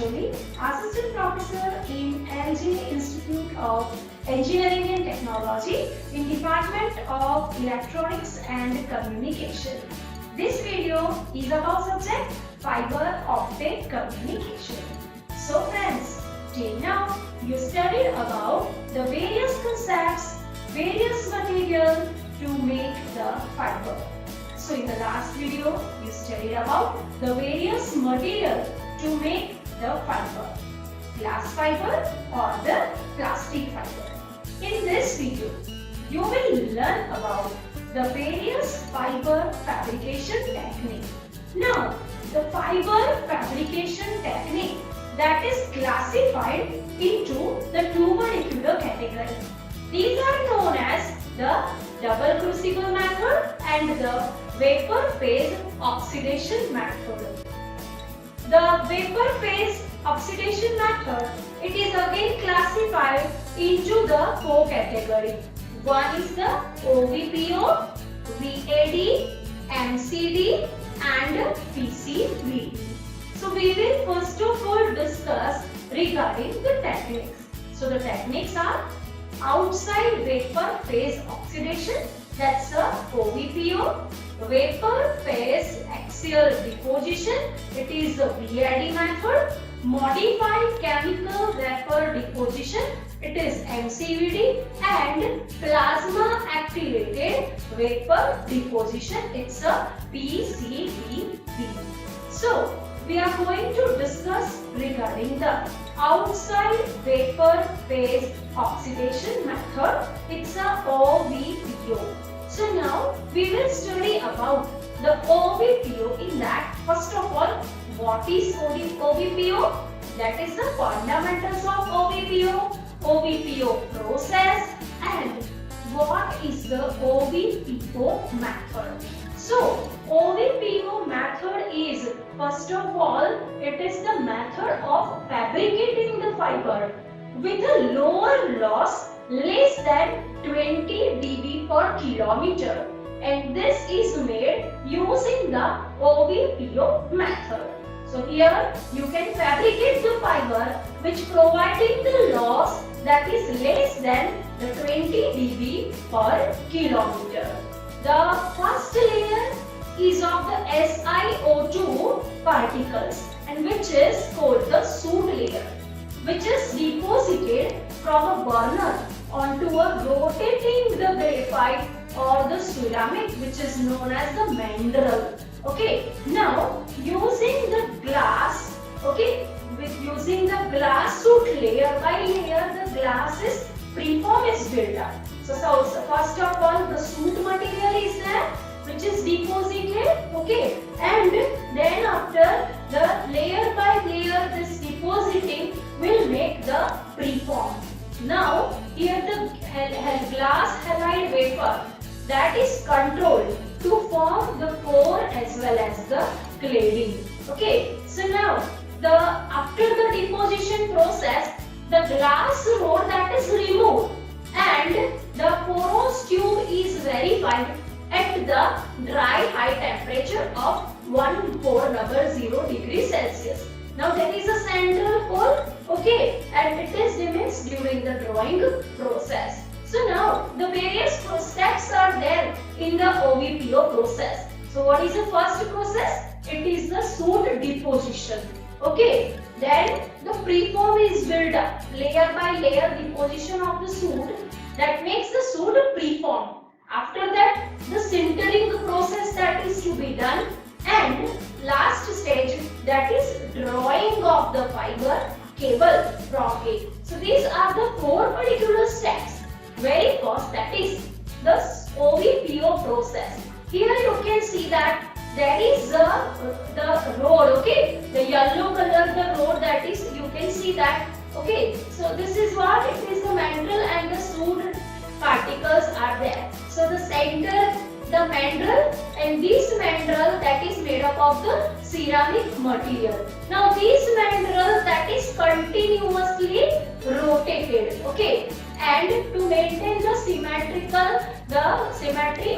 Anjali, Assistant Professor in LG Institute of Engineering and Technology in Department of Electronics and Communication. This video is about subject fiber optic communication. So friends, till now you studied about the various concepts, various material to make the fiber. So in the last video, you studied about the various material to make the fiber, glass fiber or the plastic fiber. In this video, you will learn about the various fiber fabrication technique. Now, the fiber fabrication technique that is classified into the two particular categories. These are known as the double crucible method and the vapor phase oxidation method. The vapor phase oxidation method, it is again classified into the four categories. One is the OVPO, VAD, MCD and PCVD. So we will first of all discuss regarding the techniques. So the techniques are outside vapor phase oxidation, that's the OVPO. Vapor phase axial deposition, it is the VAD method. Modified chemical vapor deposition, it is MCVD. And plasma activated vapor deposition, it's a PCVD. So we are going to discuss regarding the outside vapor phase oxidation method, it's a OVPO. So now we will study about the OVPO. In that, first of all, what is OVPO? That is the fundamentals of OVPO, OVPO process, and what is the OVPO method. So OVPO method is, first of all, it is the method of fabricating the fiber with a lower loss less than 20 dB per kilometer, and this is made using the OVPO method. So here you can fabricate the fiber which providing the loss that is less than the 20 dB per kilometer. The first layer is of the SiO2 particles, and which is called the soot layer, which is deposited from a burner onto a rotating the graphite or the ceramic, which is known as the mandrel. Okay, now using the glass, okay, with using the glass soot layer by layer, the glass is preform is built up. So first of all, the soot material is there, which is deposited, okay, and then after the layer by layer this depositing will make the preform. Now here the glass halide vapor that is controlled to form the core as well as the cladding. Okay, so now after the deposition process, the glass rod that is removed and the porous tube is verified at the dry high temperature of 1400 degrees Celsius. Now there is a central hole, okay, and it is remains during the drawing process. So now the various steps are there in the OVPO process. So what is the first process? It is the soot deposition. Okay, then the preform is built up, layer by layer deposition of the soot that makes the soot preform. After that, the sintering process that is to be done, and last stage that is drawing of the fiber cable from it. So these are the four particular steps. Very first, that is the OVPO process. Here you can see that there is the rod, okay, the yellow color, the rod that is, you can see that, okay. So this is what it is, the mandrel and the soot particles are there. So the center, the mandrel, and this mandrel that is made up of the ceramic material. Now this mandrel that is continuously rotated, okay, and to maintain the cylindrical symmetry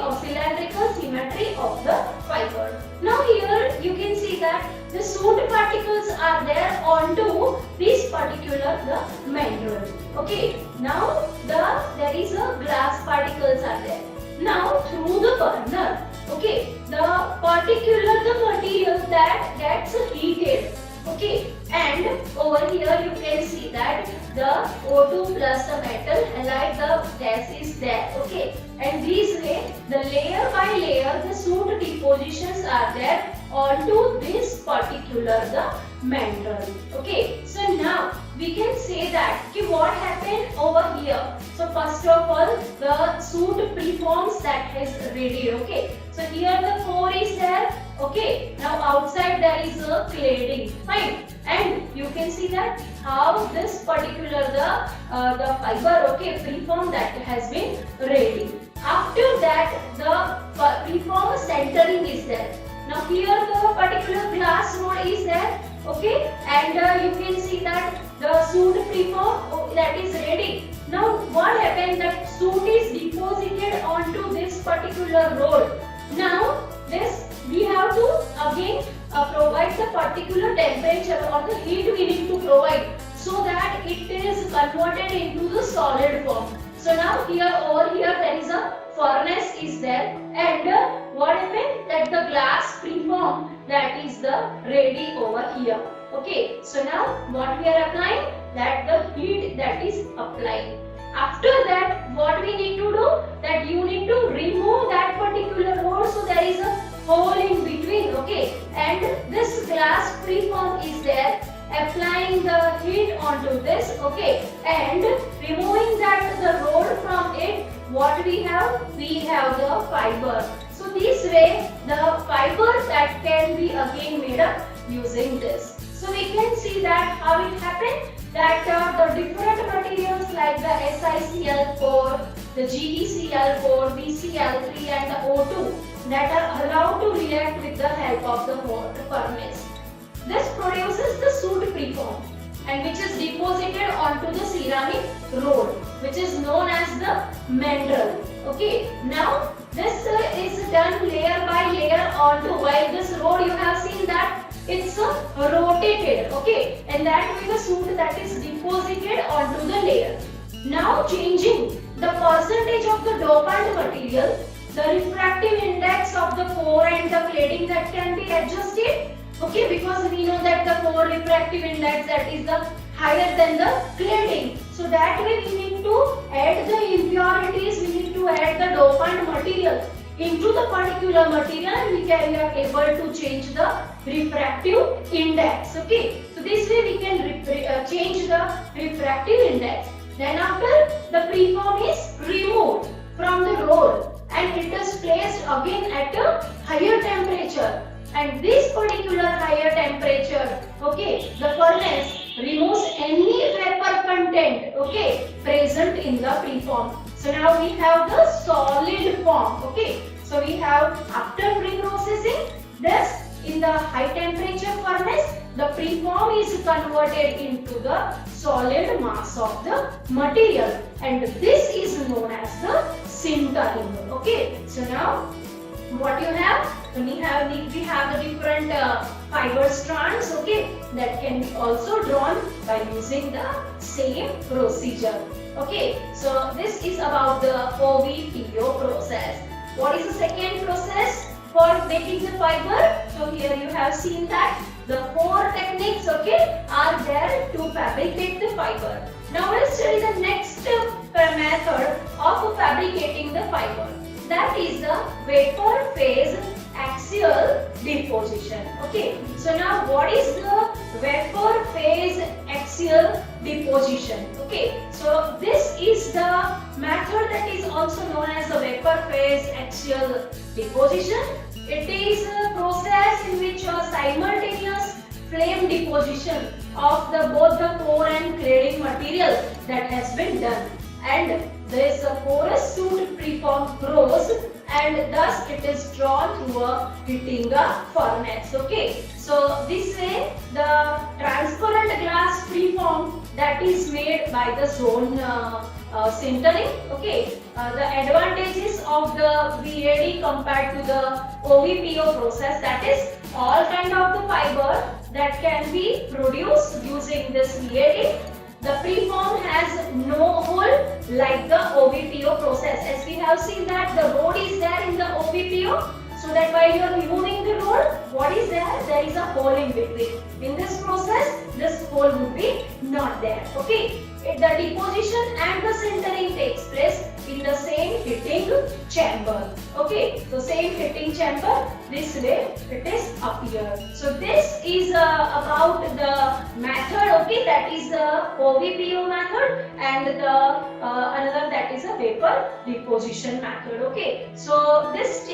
of the fiber. Now here you can see that the soot particles are there onto this particular the mandrel. Okay, now there is a glass particles are there. Now through the burner, okay, the particular the material that gets heated. Okay, and over here you can see that the O2 plus the metal halide the gas is there. Okay, and this way the layer by layer the soot depositions are there onto this particular the mandrel. Okay, so now we can say that what happened over here. So first of all the soot preforms that is ready. Okay, so here the core is there. Okay, now outside there is a cladding, fine, and you can see that how this particular the fiber, okay, preform that has been ready. After that the preform centering is there. Now here the particular glass rod is there, okay, and you can see that the soot preform that is ready. Now what happened, that soot is deposited onto this particular rod. Now this we have to again provide the particular temperature or the heat we need to provide so that it is converted into the solid form. So now here over here there is a furnace is there, and what happened, that the glass preform that is the ready over here. Okay, so now what we are applying, that the heat that is applying. After that what we need to do, that you need to remove that particular rod, so there is a hole in between. Okay, and this glass preform is there, applying the heat onto this. Okay, and removing that the rod from it, what we have the fiber. So this way the fiber that can be again made up using this. So we can see that how it happened, that the different materials like the SiCl core, the GeCl core, BCl3 and the O2 that are allowed to react with the help of the furnace. This produces the soot preform, and which is deposited onto the ceramic rod, which is known as the mandrel. Okay, now this is done layer by layer onto, while this rod you have seen that it's rotated. Okay, and that way the soot that is deposited onto the layer. Now changing the percentage of the dopant material, the refractive index of the core and the cladding that can be adjusted. Okay, because we know that the core refractive index that is the higher than the cladding. So that way we need to add the impurities, we need to add the dopant material into the particular material, and we are able to change the refractive index. Okay, so this way we can change the refractive index. Then after the preform is removed from the rod and it is placed again at a higher temperature, and this particular higher temperature, okay, the furnace removes any vapor content, okay, present in the preform. So now we have the solid form. Okay, so we have after pre-processing this in the high temperature furnace, the preform is converted into the solid mass of the material, and this is known as the sintering. Okay, so now what you have, we have the different fiber strands, okay, that can be also drawn by using the same procedure. Okay, so this is about the OVPO process. What is the second process for making the fiber? So here you have seen that the 4 techniques, okay, are there to fabricate the fiber. Now let's study the next method of fabricating the fiber. That is the vapor phase axial deposition. Okay, so now what is the vapor phase axial deposition? Okay, so this is the method that is also known as the vapor phase axial deposition. It is a process in which a simultaneous flame deposition of both the core and cladding material that has been done, and this porous soot preform grows, and thus it is drawn through a heating furnace. Okay, so this way the transparent glass preform that is made by the zone sintering. Okay, the advantages of the VAD compared to the OVPO process, that is all kind of the fiber that can be produced using this VAD. The preform has no hole like the OVPO process. As we have seen that the rod is there in the OVPO, so that while you are removing the rod, what is there? There is a hole in between. In this process, this hole would be not there. Okay. The deposition and the sintering takes place in the same heating chamber. Okay, so same heating chamber, this way it is up here. So this is about the method, okay, that is the OVPO method, and the another that is a vapor deposition method. Okay, so this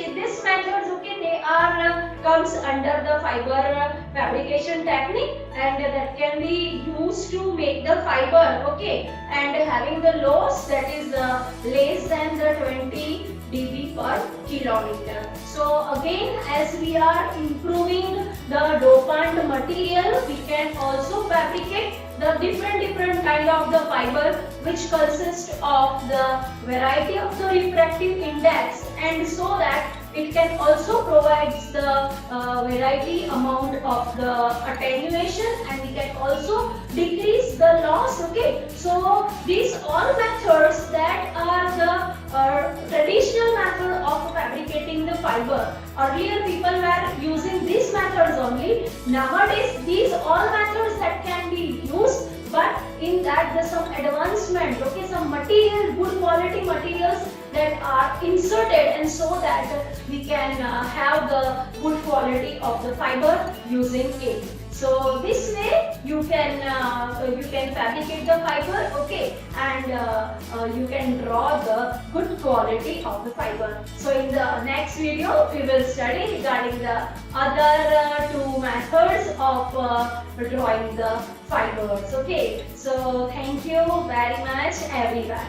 methods, okay, they are comes under the fiber fabrication technique, and that can be used to make the fiber, okay, and having the loss that is less than the 20 dB per kilometer. So again, as we are improving the dopant material, we can also fabricate the different kind of the fiber which consist of the variety of the refractive index, and so that it can also provide the variety amount of the attenuation, and we can also decrease the loss. Okay, so these all methods that are the traditional method of fabricating the fiber. Earlier people were using these methods only. Nowadays these all methods that can be used, but in that there's some advancement, okay, some material, good quality materials that are inserted, and so that we can have the good quality of the fiber using it. So this way you can fabricate the fiber, okay, and you can draw the good quality of the fiber. So in the next video we will study regarding the other two methods of drawing the fibers. Okay, so thank you very much everyone.